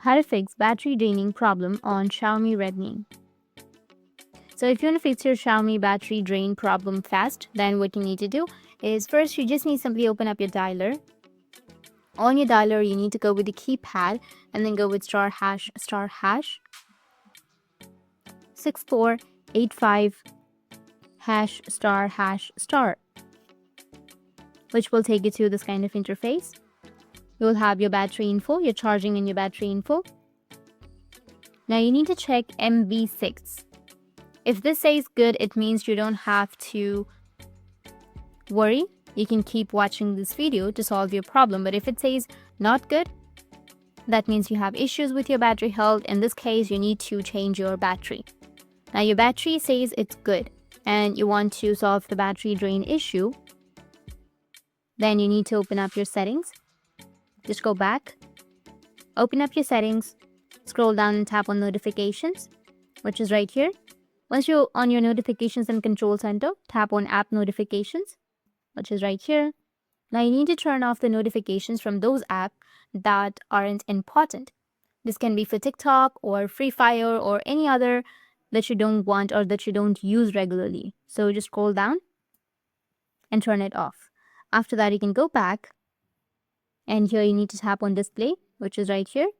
How to fix battery draining problem on Xiaomi Redmi. So if you want to fix your Xiaomi battery drain problem fast, then what you need to do is first you just need to simply open up your dialer. On your dialer, you need to go with the keypad and then go with star hash 6485 hash star, which will take you to this kind of interface. You'll have your battery info, your charging and your battery info. Now you need to check MV6. If this says good, it means you don't have to worry. You can keep watching this video to solve your problem. But if it says not good, that means you have issues with your battery health. In this case, you need to change your battery. Now your battery says it's good and you want to solve the battery drain issue. Then you need to open up your settings. Just go back, open up your settings, scroll down and tap on notifications, which is right here. Once you're on your notifications and control center, tap on app notifications, which is right here. Now you need to turn off the notifications from those apps that aren't important. This can be for TikTok or Free Fire or any other that you don't want or that you don't use regularly. So just scroll down and turn it off. After that, you can go back. And here you need to tap on display, which is right here,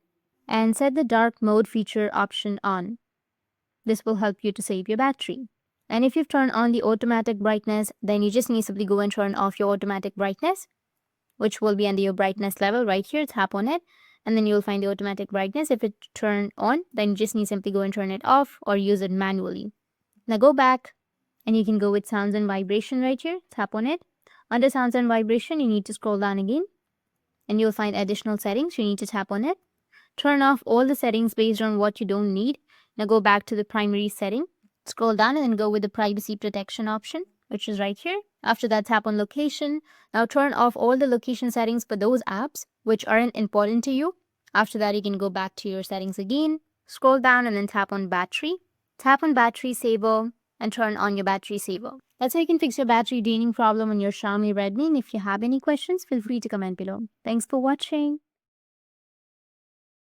and set the dark mode feature option on. This will help you to save your battery. And if you've turned on the automatic brightness, then you just need to simply go and turn off your automatic brightness, which will be under your brightness level right here. Tap on it, and then you'll find the automatic brightness. If it turned on, then you just need to simply go and turn it off or use it manually. Now go back, and you can go with sounds and vibration right here. Tap on it. Under sounds and vibration, you need to scroll down again. And you'll find additional settings. You need to tap on it. Turn off all the settings based on what you don't need. Now go back to the primary setting. Scroll down and then go with the privacy protection option, which is right here. After that, tap on location. Now turn off all the location settings for those apps which aren't important to you. After that, you can go back to your settings again. Scroll down and then tap on battery. Tap on battery saver and turn on your battery saver. That's how you can fix your battery draining problem on your Xiaomi Redmi. And if you have any questions, feel free to comment below. Thanks for watching.